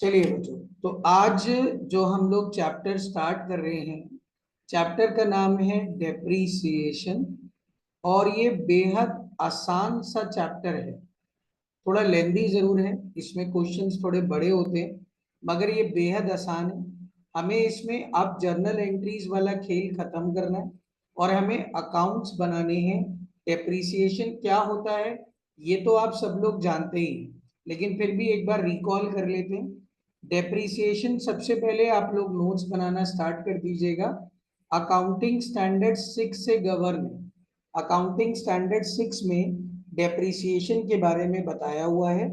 चलिए बच्चों, तो आज जो हम लोग चैप्टर स्टार्ट कर रहे हैं, चैप्टर का नाम है डेप्रीसिएशन। और ये बेहद आसान सा चैप्टर है। थोड़ा लेंदी जरूर है, इसमें क्वेश्चंस थोड़े बड़े होते हैं, मगर ये बेहद आसान है। हमें इसमें अब जर्नल एंट्रीज वाला खेल खत्म करना है और हमें अकाउंट्स बनाने हैं। डेप्रीसिएशन क्या होता है ये तो आप सब लोग जानते ही हैं, लेकिन फिर भी एक बार रिकॉल कर लेते हैं। डेप्रीसिएशन सबसे पहले आप लोग नोट्स बनाना स्टार्ट कर दीजिएगा। अकाउंटिंग स्टैंडर्ड 6 से गवर्न है। अकाउंटिंग स्टैंडर्ड 6 में डेप्रीसिएशन के बारे में बताया हुआ है।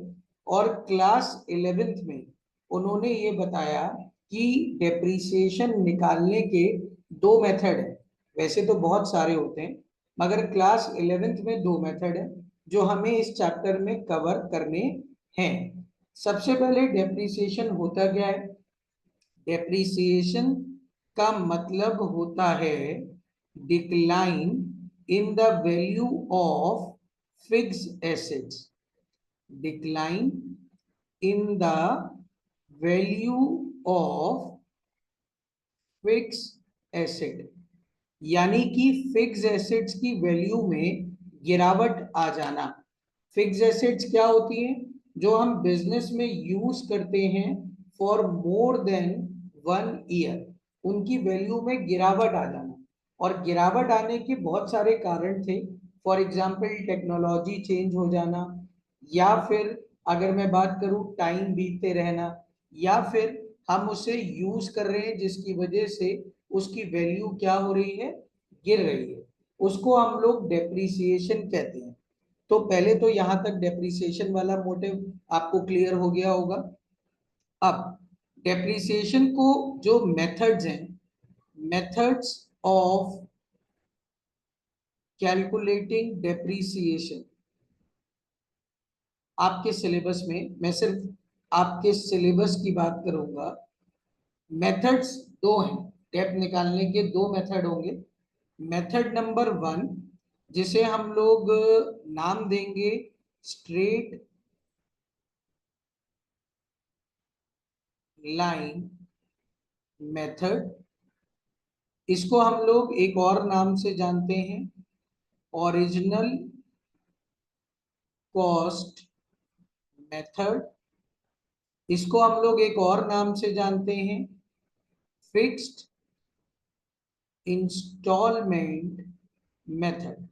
और क्लास 11th में उन्होंने ये बताया कि डेप्रीसिएशन निकालने के दो मेथड है। वैसे तो बहुत सारे होते हैं, मगर क्लास 11th में दो मेथड है जो हमें इस चैप्टर में कवर करने हैं। सबसे पहले डेप्रीसिएशन होता क्या है? डेप्रीसिएशन का मतलब होता है decline in the value of fixed assets. Decline in the value of fixed asset, यानी कि फिक्स एसेट्स की वैल्यू में गिरावट आ जाना। फिक्स एसेट्स क्या होती हैं? जो हम बिजनेस में यूज करते हैं फॉर मोर देन 1 ईयर, उनकी वैल्यू में गिरावट आ जाना। और गिरावट आने के बहुत सारे कारण थे। फॉर एग्जाम्पल टेक्नोलॉजी चेंज हो जाना, या फिर अगर मैं बात करूं टाइम बीतते रहना, या फिर हम उसे यूज कर रहे हैं जिसकी वजह से उसकी वैल्यू क्या हो रही है? गिर रही है। उसको हम लोग डेप्रीसिएशन कहते हैं। तो पहले तो यहां तक डेप्रीसिएशन वाला मोटिव आपको क्लियर हो गया होगा। अब डेप्रीसिएशन को जो मेथड्स हैं, मेथड्स ऑफ कैलकुलेटिंग डेप्रीसिएशन, आपके सिलेबस में, मैं सिर्फ आपके सिलेबस की बात करूंगा। मेथड्स दो हैं, डेप निकालने के दो मेथड होंगे। मेथड नंबर 1, जिसे हम लोग नाम देंगे स्ट्रेट लाइन मेथड। इसको हम लोग एक और नाम से जानते हैं ओरिजिनल कॉस्ट मेथड। इसको हम लोग एक और नाम से जानते हैं फिक्स्ड इंस्टॉलमेंट मेथड।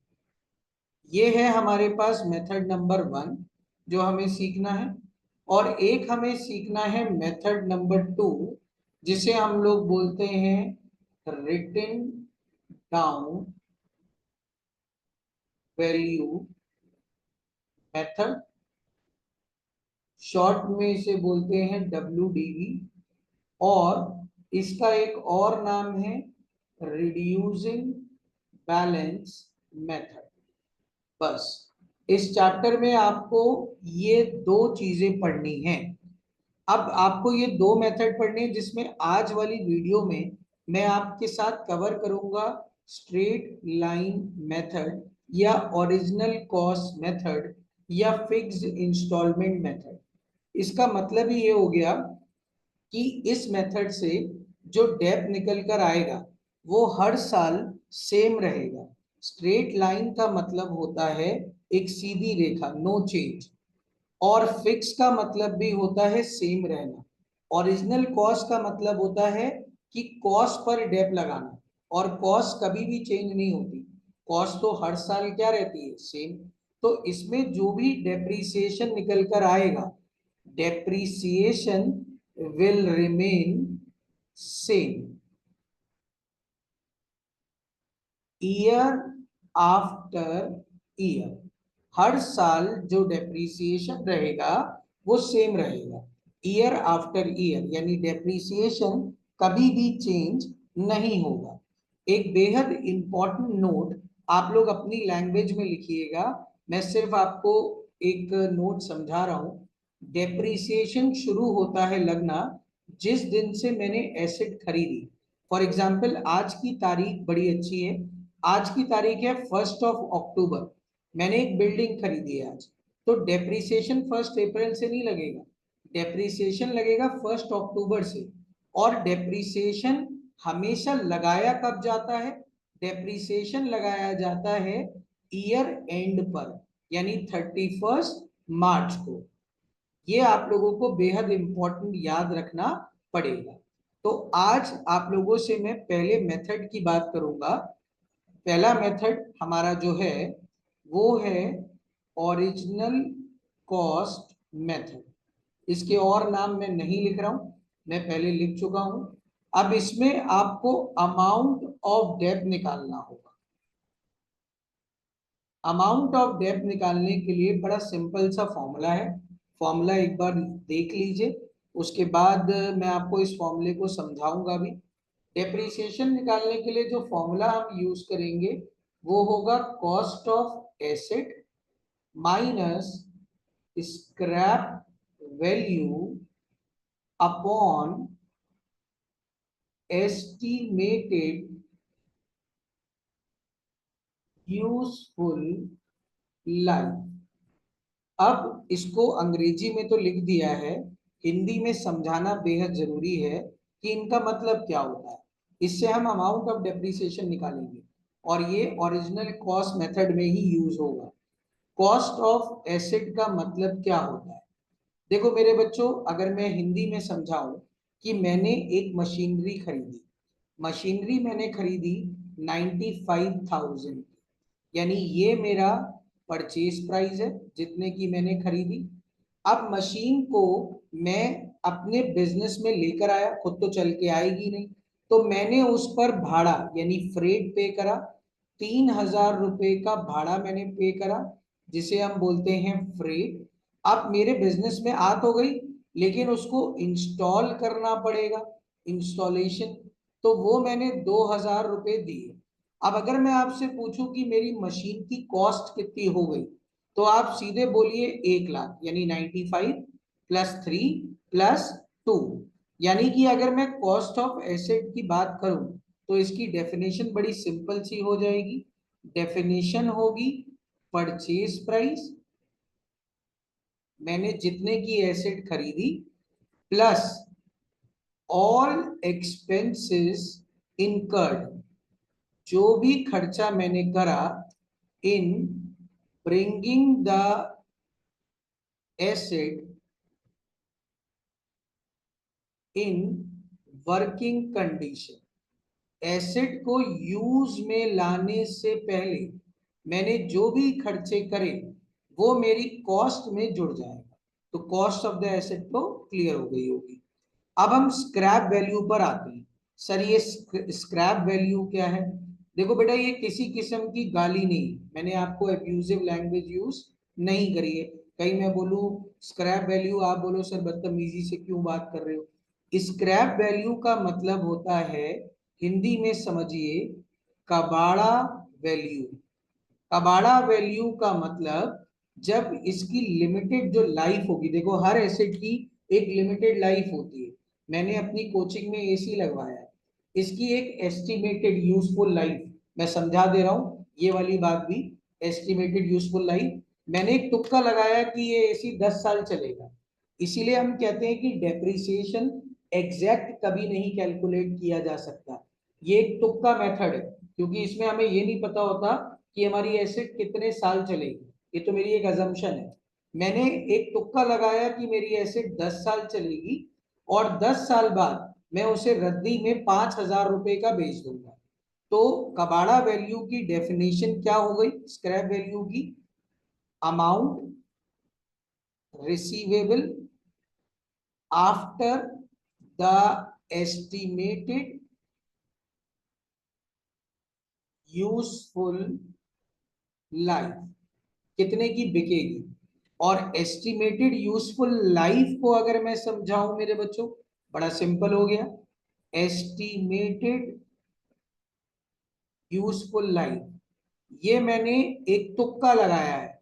ये है हमारे पास मेथड नंबर 1 जो हमें सीखना है। और एक हमें सीखना है मेथड नंबर 2, जिसे हम लोग बोलते हैं written down value method. Short में इसे बोलते हैं WDV। और इसका एक और नाम है रिड्यूसिंग बैलेंस मेथड। बस इस चैप्टर में आपको ये दो चीजें पढ़नी हैं। अब आपको ये दो मेथड पढ़ने हैं, जिसमें आज वाली वीडियो में मैं आपके साथ कवर करूंगा स्ट्रेट लाइन मेथड, या ओरिजिनल कॉस्ट मेथड, या फिक्स्ड इंस्टॉलमेंट मेथड। इसका मतलब ही ये हो गया कि इस मेथड से जो डेप निकल कर आएगा वो हर साल सेम रहेगा। स्ट्रेट लाइन का मतलब होता है एक सीधी रेखा, नो चेंज। और फिक्स का मतलब भी होता है सेम रहना। ओरिजिनल कॉस्ट का मतलब होता है कि कॉस्ट पर डेप लगाना, और कॉस्ट कभी भी चेंज नहीं होती। कॉस्ट तो हर साल क्या रहती है? सेम। तो इसमें जो भी डेप्रीसिएशन निकल कर आएगा, depreciation will remain same year after year. हर साल जो डेप्रीसिएशन रहेगा वो सेम रहेगा ईयर आफ्टर ईयर, यानी डेप्रीसिएशन कभी भी चेंज नहीं होगा। एक बेहद इंपॉर्टेंट नोट आप लोग अपनी लैंग्वेज में लिखिएगा। मैं सिर्फ आपको एक नोट समझा रहा हूं। डेप्रीसिएशन शुरू होता है लगना जिस दिन से मैंने एसेट खरीदी। फॉर एग्जाम्पल आज की तारीख बड़ी अच्छी है। आज की तारीख है 1 अक्टूबर। मैंने एक बिल्डिंग खरीदी है आज, तो डेप्रीसिएशन 1 अप्रैल से नहीं लगेगा। डेप्रिसिएशन लगेगा 1 अक्टूबर से, और डेप्रिसिएशन हमेशा लगाया कब जाता है? डेप्रिसिएशन लगाया जाता है ईयर एंड पर, यानी 31 मार्च को। ये आप लोगों को बेहद इंपॉर्टेंट याद रखना पड़ेगा। तो आज आप लोगों से मैं पहले मेथड की बात करूंगा। पहला मेथड हमारा जो है वो है ओरिजिनल कॉस्ट मेथड। इसके और नाम मैं नहीं लिख रहा हूं, मैं पहले लिख चुका हूं। अब इसमें आपको अमाउंट ऑफ डेब्ट निकालना होगा। अमाउंट ऑफ डेब्ट निकालने के लिए बड़ा सिंपल सा फॉर्मूला है। फॉर्मूला एक बार देख लीजिए, उसके बाद मैं आपको इस फॉर्मूले को समझाऊंगा भी। डेप्रिसिएशन निकालने के लिए जो फॉर्मूला हम यूज करेंगे वो होगा cost of asset minus scrap value upon estimated useful life. अब इसको अंग्रेजी में तो लिख दिया है, हिंदी में समझाना बेहद जरूरी है कि इनका मतलब क्या होता है। इससे हम अमाउंट ऑफ डेप्रिसिएशन निकालेंगे और ये ओरिजिनल कॉस्ट मेथड में ही यूज होगा। कॉस्ट ऑफ एसेट का मतलब क्या होता है? देखो मेरे बच्चों, अगर मैं हिंदी में समझाऊं कि मैंने एक मशीनरी खरीदी, मशीनरी मैंने खरीदी 95,000, यानी ये मेरा परचेज प्राइस है जितने की मैंने खरीदी। अब मशीन को मैं अपने बिजनेस में लेकर आया, खुद तो चल के आएगी नहीं, तो मैंने उस पर भाड़ा यानी फ्रेट पे करा। 3,000 रुपए का भाड़ा मैंने पे करा, जिसे हम बोलते हैं फ्रेट। अब मेरे बिजनेस में आ तो गई, लेकिन उसको इंस्टॉल करना पड़ेगा, इंस्टॉलेशन, तो वो मैंने 2,000 रुपए दिए। अब अगर मैं आपसे पूछूं कि मेरी मशीन की कॉस्ट कितनी हो गई, तो आप सीधे बोलिए 1,00,000, यानी 95 प्लस 3 प्लस 2। यानी कि अगर मैं कॉस्ट ऑफ एसेट की बात करूं तो इसकी डेफिनेशन बड़ी सिंपल सी हो जाएगी। डेफिनेशन होगी परचेज प्राइस, मैंने जितने की एसेट खरीदी, प्लस ऑल एक्सपेंसेस इनकर्ड, जो भी खर्चा मैंने करा in bringing the asset in working condition. Asset को यूज में लाने से पहले मैंने जो भी खर्चे करे वो मेरी कॉस्ट में जुड़ जाएगा। तो कॉस्ट ऑफ द एसेट तो क्लियर हो गई होगी। अब हम स्क्रैप वैल्यू पर आते हैं। सर ये स्क्रैप वैल्यू क्या है? देखो बेटा, ये किसी किस्म की गाली नहीं, मैंने आपको एब्यूजिव लैंग्वेज यूज नहीं करी है। कहीं मैं बोलूं स्क्रैप वैल्यू, आप बोलो सर बदतमीजी से क्यों बात कर रहे हो। स्क्रैप वैल्यू का मतलब होता है, हिंदी में समझिए, कबाड़ा वैल्यू। कबाड़ा वैल्यू का मतलब जब इसकी लिमिटेड जो लाइफ होगी, देखो हर एसेट की एक लिमिटेड लाइफ होती है। मैंने अपनी कोचिंग में एसी लगवाया है, इसकी एक एस्टिमेटेड यूजफुल लाइफ, मैं समझा दे रहा हूँ ये वाली बात भी। एस्टिमेटेड यूजफुल लाइफ, मैंने एक तुक्का लगाया कि ये एसी 10 साल चलेगा। इसीलिए हम कहते हैं कि डेप्रिसिएशन एग्जैक्ट कभी नहीं कैलकुलेट किया जा सकता, ये एक तुक्का मेथड है, क्योंकि इसमें हमें ये नहीं पता होता कि हमारी एसेट कितने साल चलेगी। ये तो मेरी एक अजम्पशन है। मैंने एक तुक्का लगाया कि मेरी एसेट 10 साल चलेगी और 10 साल बाद मैं उसे रद्दी में 5,000 रुपए का बेच दूंगा। तो कबाड़ा वैल्यू की डेफिनेशन क्या हो गई स्क्रैप वैल्यू की? Amount receivable after the estimated useful life, कितने की बिकेगी। और एस्टिमेटेड यूजफुल लाइफ को अगर मैं समझाऊं मेरे बच्चों, बड़ा सिंपल हो गया। एस्टिमेटेड यूजफुल लाइफ, ये मैंने एक तुक्का लगाया है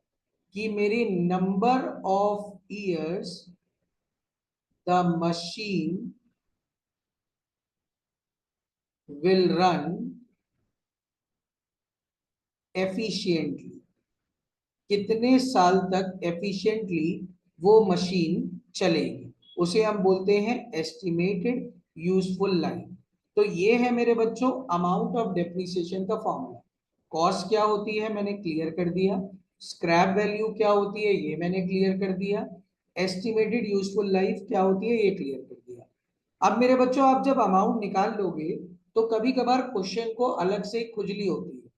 कि मेरी number of years the machine will run efficiently, कितने साल तक एफिशिएंटली वो मशीन चलेगी। उसे हम बोलते हैं एस्टिमेटेड यूजफुल लाइफ। तो ये है मेरे बच्चों अमाउंट ऑफ डेप्रिसिएशन का फॉर्मूला। कॉस्ट क्या होती है मैंने क्लियर कर दिया, स्क्रैप वैल्यू क्या होती है ये मैंने क्लियर कर दिया, एस्टिमेटेड यूजफुल लाइफ क्या होती है ये क्लियर कर दिया। अब मेरे बच्चों आप जब अमाउंट निकाल लोगे तो कभी कभार क्वेश्चन को अलग से खुजली होती है,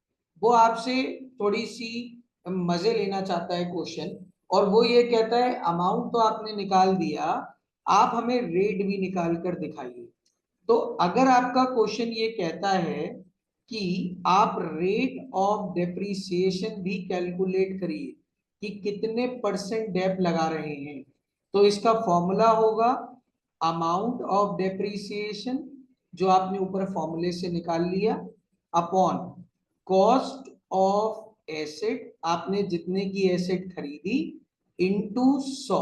वो आपसे थोड़ी सी मजे लेना चाहता है क्वेश्चन, और वो ये कहता है अमाउंट तो आपने निकाल दिया, आप हमें रेट भी निकाल कर दिखाइए। तो अगर आपका क्वेश्चन ये कहता है कि आप रेट ऑफ डेप्रिसिएशन भी कैलकुलेट करिए कि कितने परसेंट डेप लगा रहे हैं, तो इसका फॉर्मूला होगा अमाउंट ऑफ डेप्रिसिएशन जो आपने ऊपर फॉर्मूले से निकाल लिया अपॉन कॉस्ट ऑफ एसेट, आपने जितने की एसेट खरीदी इनटू 100,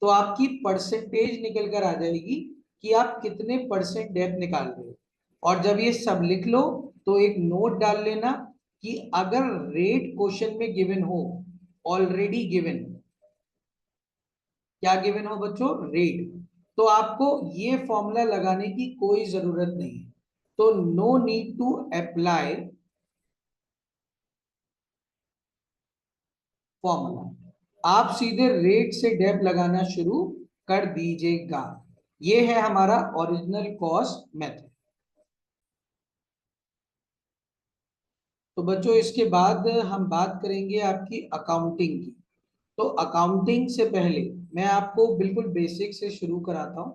तो आपकी परसेंटेज निकल कर आ जाएगी कि आप कितने परसेंट डेप निकाल रहे हो। और जब ये सब लिख लो तो एक नोट डाल लेना कि अगर रेट क्वेश्चन में गिवन हो, ऑलरेडी गिवन, क्या गिवन हो बच्चों रेट, तो आपको ये फॉर्मूला लगाने की कोई जरूरत नहीं है। तो no need to apply formula, आप सीधे रेट से डेप लगाना शुरू कर दीजिएगा। ये है हमारा ओरिजिनल कॉस्ट मेथड। तो बच्चों इसके बाद हम बात करेंगे आपकी अकाउंटिंग की। तो अकाउंटिंग से पहले मैं आपको बिल्कुल बेसिक से शुरू कराता हूँ।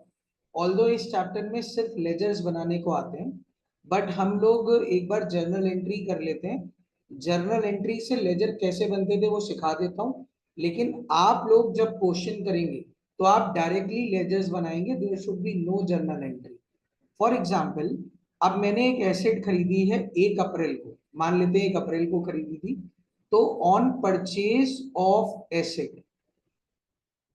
ऑल्दो इस चैप्टर में सिर्फ लेजर्स बनाने को आते हैं, बट हम लोग एक बार जर्नल एंट्री कर लेते हैं। जर्नल एंट्री से लेजर कैसे बनते थे वो सिखा देता हूँ, लेकिन आप लोग जब क्वेश्चन करेंगे तो आप डायरेक्टली लेजर्स बनाएंगे, there should be no journal entry. For example अब मैंने एक एसेट खरीदी है 1 अप्रैल को, मान लेते हैं 1 अप्रैल को खरीदी थी, तो ऑन परचेज ऑफ एसेट,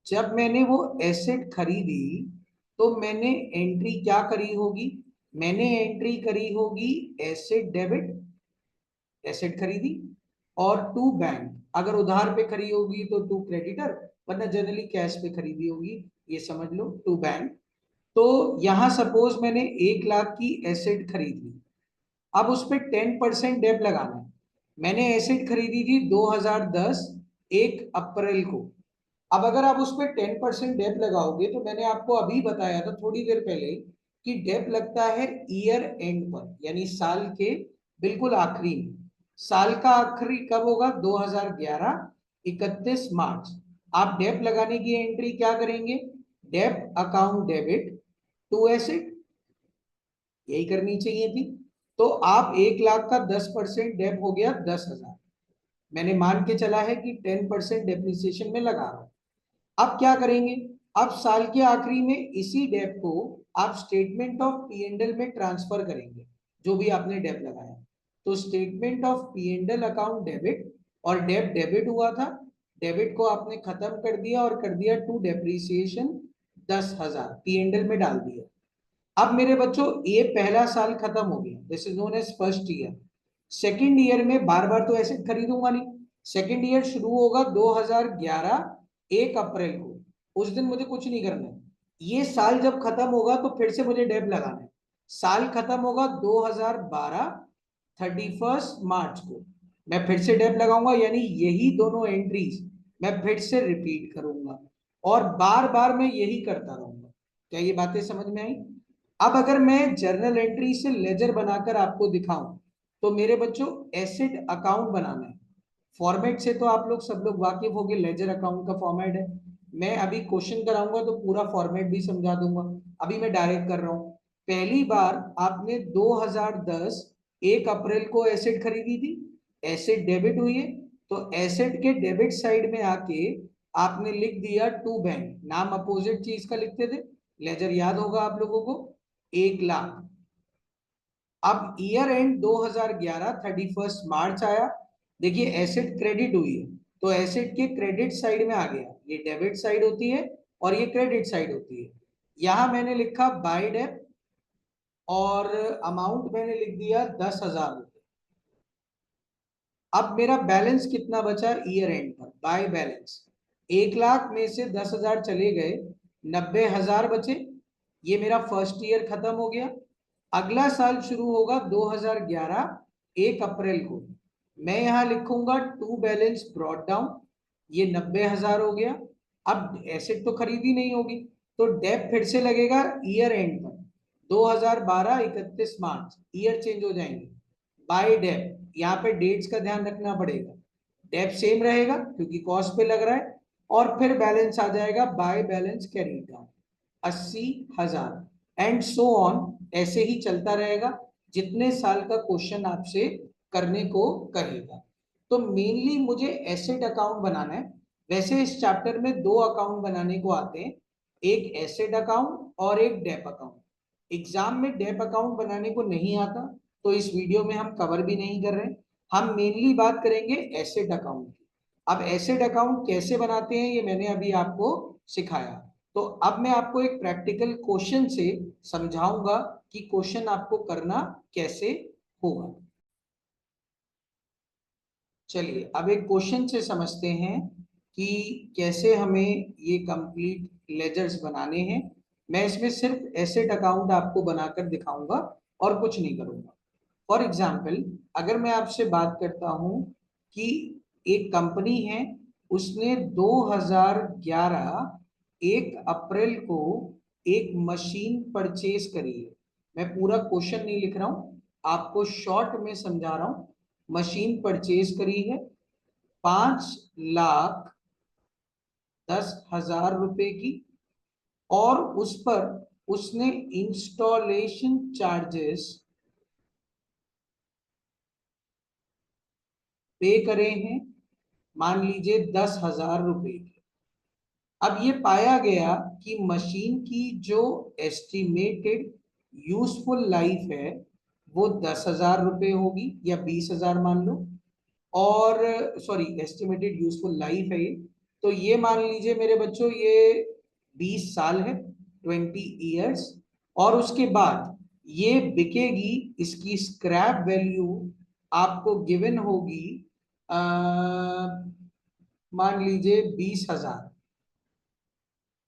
जब मैंने वो एसेट खरीदी तो मैंने एंट्री क्या करी होगी, मैंने एंट्री करी होगी एसेट डेबिट, एसेट खरीदी, और टू बैंक, अगर उधार पे खरीदी होगी तो टू क्रेडिटर, वरना जनरली कैश पे खरीदी होगी, ये समझ लो टू बैंक। तो यहां सपोज मैंने 1 लाख की एसेट खरीदी, अब उस पर 10% डेप लगाना है। मैंने एसेट खरीदी थी 2010 1 अप्रैल को, अब अगर आप उस पर 10% डेप लगाओगे तो मैंने आपको अभी बताया था थोड़ी देर पहले कि डेप लगता है ईयर एंड पर, यानी साल के बिल्कुल आखिरी में। साल का आखिरी कब होगा 2011 31 मार्च। आप डेप लगाने की एंट्री क्या करेंगे, dep account debit to asset, यही करनी चाहिए थी। तो आप 1 लाख का 10% डेप हो गया 10,000, मैंने मान के चला है कि 10% डेप्रिसिएशन में लगा रहा हूं। अब क्या करेंगे, अब साल के आखिरी में इसी डेप को आप statement of P and L में ट्रांसफर करेंगे, जो भी आपने डेप लगाया। तो statement of P and L account debit, और डेप डेबिट हुआ था, डेबिट को आपने खत्म कर दिया और कर दिया to depreciation 10,000 P and L में डाल दिया। अब मेरे बच्चों ये पहला साल खत्म हो गया, this is known as first year. Second year में बार बार तो ऐसे खरीदूंगा नहीं, सेकेंड ईयर शुरू होगा 2011 1 अप्रैल को, उस दिन मुझे कुछ नहीं करना है। ये साल जब खत्म होगा तो फिर से मुझे डेप लगाना है, साल खत्म होगा 2012 31 मार्च को, मैं फिर से डेप लगाऊंगा, यानी यही दोनों एंट्रीज मैं फिर से रिपीट करूंगा, और बार बार मैं यही करता रहूंगा। क्या ये बातें समझ में आई? अब अगर मैं जर्नल एंट्री से लेजर बनाकर आपको दिखाऊं, तो मेरे बच्चों एसेट अकाउंट बनाना है। फॉर्मेट से तो आप लोग सब लोग वाकिफ होंगे, लेजर अकाउंट का फॉर्मेट है। मैं अभी क्वेश्चन कराऊंगा तो पूरा फॉर्मेट भी समझा दूंगा, अभी मैं डायरेक्ट कर रहा हूं। पहली बार आपने 2010 1 अप्रैल को एसेट खरीदी थी, एसेट डेबिट हुई है, तो एसेट के डेबिट साइड में आके आपने लिख दिया टू बैंक, नाम अपोजिट चीज का लिखते थे, लेजर याद होगा आप लोगों को, 1 लाख। अब ईयर एंड 2011 31 मार्च आया, देखिए एसेट क्रेडिट हुई है, तो एसेट के क्रेडिट साइड में आ गया, ये डेबिट साइड होती है और ये क्रेडिट साइड होती है। यहां मैंने लिखा बाय डेप, और अमाउंट मैंने लिख दिया 10,000 रुपये। अब मेरा बैलेंस कितना बचा ईयर एंड पर बाय बैलेंस, 1 लाख में से 10,000 चले गए, 90,000 बचे, ये मेरा फर्स्ट ईयर खत्म हो गया। अगला साल शुरू होगा 2011 1 अप्रैल को। मैं यहां लिखूंगा टू बैलेंस ब्रॉट डाउन, ये 90,000 हो गया। अब एसेट तो खरीदी नहीं होगी, तो डेप फिर से लगेगा ईयर एंड पर, 2012 31 मार्च, ईयर चेंज हो जाएंगे। बाय डेप, यहाँ पे डेट्स का ध्यान रखना पड़ेगा, डेप सेम रहेगा क्योंकि कॉस्ट पे लग रहा है, और फिर बैलेंस आ जाएगा by balance carry down 80,000 and so on, ऐसे ही चलता रहेगा जितने साल का क्वेश्चन आपसे करने को कहेगा। तो मेनली मुझे एसेट अकाउंट बनाना है। वैसे इस चैप्टर में दो अकाउंट बनाने को आते हैं, एक एसेट अकाउंट और एक डेप अकाउंट। एग्जाम में डेप अकाउंट बनाने को नहीं आता, तो इस वीडियो में हम कवर भी नहीं कर रहे। हम मेनली बात करेंगे एसेट अकाउंट की। अब एसेट अकाउंट कैसे बनाते हैं ये मैंने अभी आपको सिखाया। तो अब मैं आपको एक प्रैक्टिकल क्वेश्चन से समझाऊंगा कि क्वेश्चन आपको करना कैसे होगा। चलिए अब एक क्वेश्चन से समझते हैं कि कैसे हमें ये कंप्लीट लेजर्स बनाने हैं। मैं इसमें सिर्फ एसेट अकाउंट आपको बनाकर दिखाऊंगा और कुछ नहीं करूंगा। फॉर एग्जाम्पल, अगर मैं आपसे बात करता हूं कि एक कंपनी है, उसने 2011 1 अप्रैल को एक मशीन परचेज करी है। मैं पूरा क्वेश्चन नहीं लिख रहा हूं, आपको शॉर्ट में समझा रहा हूं। मशीन परचेज करी है 5,10,000 रुपए की, और उस पर उसने इंस्टॉलेशन चार्जेस पे करे हैं, मान लीजिए 10,000 रुपए के। अब ये पाया गया कि मशीन की जो एस्टिमेटेड यूजफुल लाइफ है वो 10,000 रुपए होगी, या 20,000 मान लो, और सॉरी एस्टिमेटेड यूजफुल लाइफ है ये, तो ये मान लीजिए मेरे बच्चों ये 20 साल है, 20 ईयर्स। और उसके बाद ये बिकेगी, इसकी स्क्रैप वैल्यू आपको गिवन होगी मान लीजिए 20,000।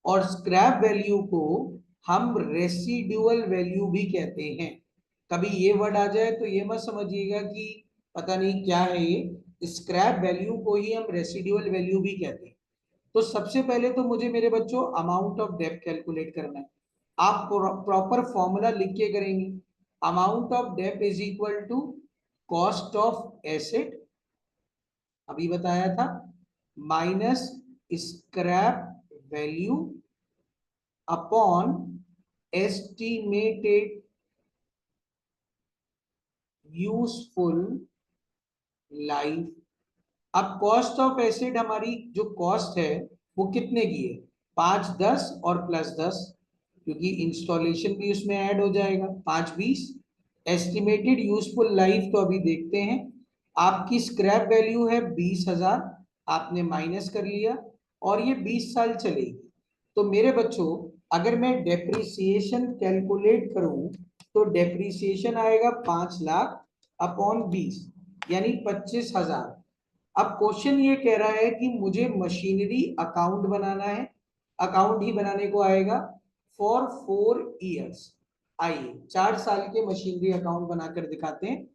और स्क्रैप वैल्यू को हम रेसिडुअल वैल्यू भी कहते हैं। कभी ये वर्ड आ जाए तो ये मत समझिएगा कि पता नहीं क्या है ये, स्क्रैप वैल्यू को ही हम रेसिडुअल वैल्यू भी कहते हैं। तो सबसे पहले तो मुझे मेरे बच्चों अमाउंट ऑफ डेब्ट कैलकुलेट करना है। आप प्रॉपर फॉर्मूला लिख के करेंगे। अमाउंट ऑफ डेब्ट is equal to cost of asset, अभी बताया था, minus scrap value upon estimated useful life. अब कॉस्ट ऑफ एसेट हमारी जो कॉस्ट है वो कितने की है, 5,10 और +10, क्योंकि इंस्टॉलेशन भी उसमें ऐड हो जाएगा, 5,20। एस्टिमेटेड यूजफुल लाइफ तो अभी देखते हैं। आपकी स्क्रैप वैल्यू है 20,000, आपने माइनस कर लिया, और ये 20 साल चलेगी। तो मेरे बच्चों अगर मैं डेप्रिसिएशन कैलकुलेट करूं तो डेप्रिसिएशन आएगा 5 लाख अपॉन 20, यानी 25,000। अब क्वेश्चन ये कह रहा है कि मुझे मशीनरी अकाउंट बनाना है, अकाउंट ही बनाने को आएगा फॉर 4 ईयर्स। आइए 4 साल के मशीनरी अकाउंट बनाकर दिखाते हैं।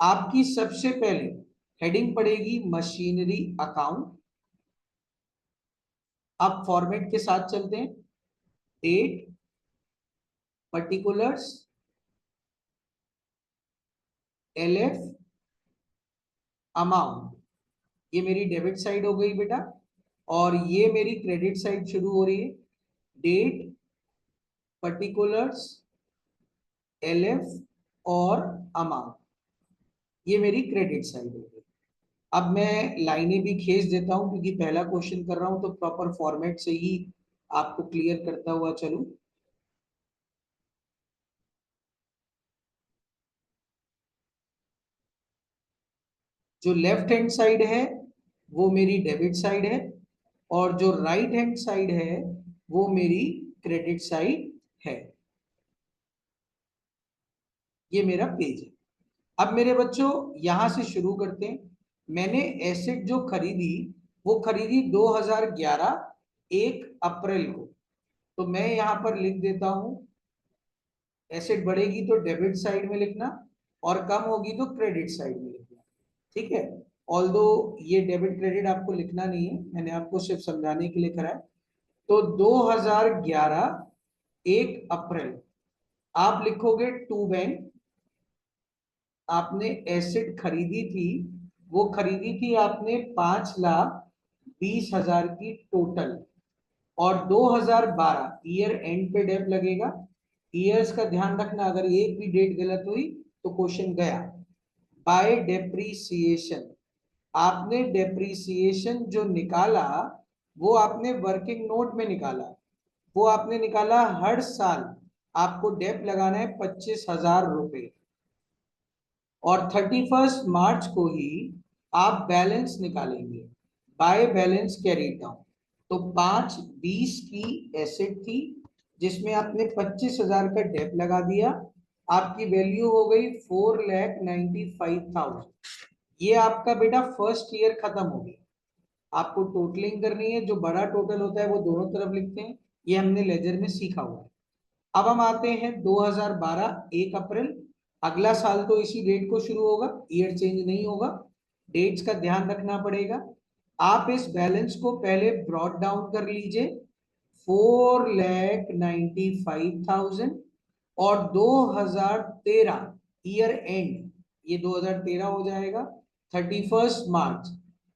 आपकी सबसे पहले हेडिंग पड़ेगी मशीनरी अकाउंट। अब फॉर्मेट के साथ चलते हैं, डेट, पर्टिकुलर्स, LF, अमाउंट। ये मेरी डेबिट साइड हो गई बेटा, और ये मेरी क्रेडिट साइड शुरू हो रही है। डेट, पर्टिकुलर्स, LF और अमाउंट, ये मेरी क्रेडिट साइड हो गई। अब मैं लाइनें भी खींच देता हूं क्योंकि पहला क्वेश्चन कर रहा हूं, तो प्रॉपर फॉर्मेट से ही आपको क्लियर करता हुआ चलूं। जो लेफ्ट हैंड साइड है वो मेरी डेबिट साइड है, और जो राइट हैंड साइड है वो मेरी क्रेडिट साइड है। ये मेरा पेज है। अब मेरे बच्चों यहां से शुरू करते हैं। मैंने एसेट जो खरीदी वो खरीदी 2011 1 अप्रैल को। तो मैं यहाँ पर लिख देता हूं, एसेट बढ़ेगी तो डेबिट साइड में लिखना और कम होगी तो क्रेडिट साइड में लिखना, ठीक है। ऑल्दो ये डेबिट क्रेडिट आपको लिखना नहीं है, मैंने आपको सिर्फ समझाने के लिए करा है। तो 2011 1 अप्रैल आप लिखोगे टू बैंक, आपने एसेट खरीदी थी, वो खरीदी थी आपने 5,20,000 की टोटल, और 2012 ईयर एंड पे डेप लगेगा। ईयर्स का ध्यान रखना, अगर एक भी डेट गलत हुई तो क्वेश्चन गया। बाय डेप्रीसिएशन, आपने डेप्रीसिएशन जो निकाला वो आपने वर्किंग नोट में निकाला, वो आपने निकाला हर साल आपको डेप लगाना है 25,000 रुपए, और 31 मार्च को ही आप बैलेंस निकालेंगे बाय बैलेंस कैरी डाउन। तो 5,20 की एसेट थी जिसमें आपने 25,000 का डेप लगा दिया, आपकी वैल्यू हो गई 4,95,000। ये आपका बेटा फर्स्ट ईयर खत्म हो गया। आपको टोटलिंग करनी है, जो बड़ा टोटल होता है वो दोनों तरफ लिखते हैं, ये हमने लेजर में सीखा हुआ है। अब हम आते हैं 2012 1 अप्रैल, अगला साल तो इसी डेट को शुरू होगा, ईयर चेंज नहीं होगा, डेट्स का ध्यान रखना पड़ेगा। आप इस बैलेंस को पहले ब्रॉट डाउन कर लीजिए 4,95,000, और 2013 ईयर एंड, ये 2013 हो जाएगा 31 मार्च,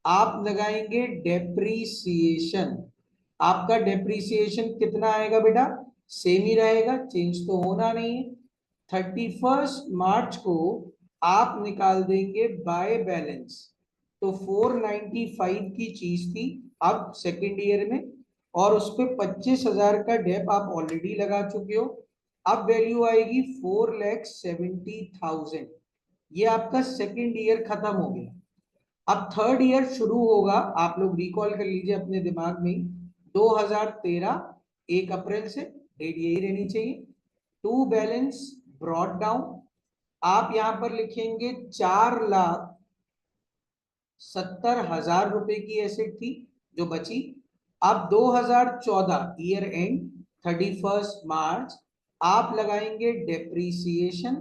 आप लगाएंगे डेप्रीसिएशन। आपका डेप्रीसिएशन कितना आएगा बेटा, सेम ही रहेगा, चेंज तो होना नहीं है। 31 मार्च को आप निकाल देंगे बाय बैलेंस, तो 495 की चीज थी अब सेकेंड ईयर में, और उस पे 25,000 का डेप आप ऑलरेडी लगा चुके हो। अब वैल्यू आएगी 4,70,000। ये आपका सेकेंड ईयर खत्म हो गया। अब थर्ड ईयर शुरू होगा, आप लोग रिकॉल कर लीजिए अपने दिमाग में, 2013 1 अप्रैल से, डेट यही रहनी चाहिए। टू बैलेंस ब्रॉट डाउन, आप यहां पर लिखेंगे 4,70,000 रुपए की एसेट थी जो बची। अब 2014 ईयर एंड 31 मार्च आप लगाएंगे डेप्रीसिएशन,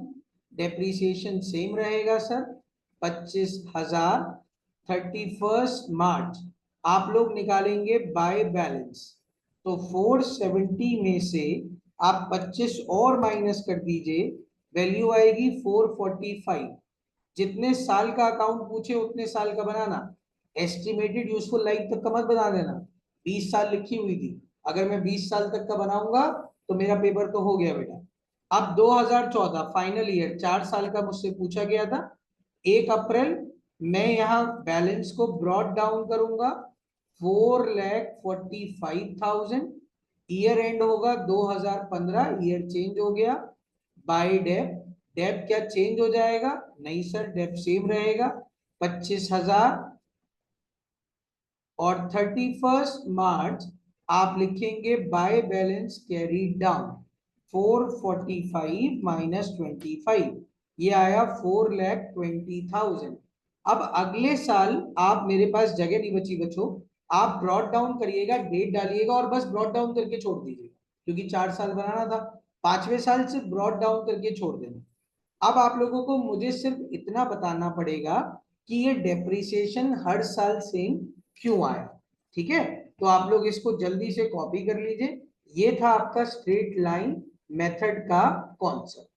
डेप्रीसिएशन सेम रहेगा सर 25,000। 31 मार्च आप लोग निकालेंगे बाय बैलेंस, तो 470 में से आप 25 और माइनस कर दीजिए, वैल्यू आएगी 445। जितने साल का अकाउंट पूछे उतने साल का बनाना, एस्टिमेटेड यूजफुल लाइफ तक का मत बना देना। 20 साल लिखी हुई थी, अगर मैं 20 साल तक का बनाऊंगा तो मेरा पेपर तो हो गया बेटा। अब 2014 फाइनल ईयर, 4 साल का मुझसे पूछा गया था। 1 अप्रैल मैं यहाँ बैलेंस को ब्रॉट डाउन करूंगा 4,45,000। ईयर एंड होगा 2015, ईयर चेंज हो गया बाय डेप। डेप क्या चेंज हो जाएगा, नहीं सर डेप सेम रहेगा 25,000। और 31 मार्च आप लिखेंगे by balance carry down 445 minus 25, ये आया 4,20,000। अब अगले साल आप, मेरे पास जगह नहीं बची बच्चों, आप ब्रॉट डाउन करिएगा, डेट डालिएगा और बस ब्रॉट डाउन करके छोड़ दीजिएगा, क्योंकि 4 साल बनाना था, 5वें साल से ब्रॉट डाउन करके छोड़ देना। अब आप लोगों को मुझे सिर्फ इतना बताना पड़ेगा कि ये डेप्रिसिएशन हर साल सेम क्यों आया, ठीक है। तो आप लोग इसको जल्दी से कॉपी कर लीजिए। ये था आपका स्ट्रेट लाइन मेथड का कॉन्सेप्ट।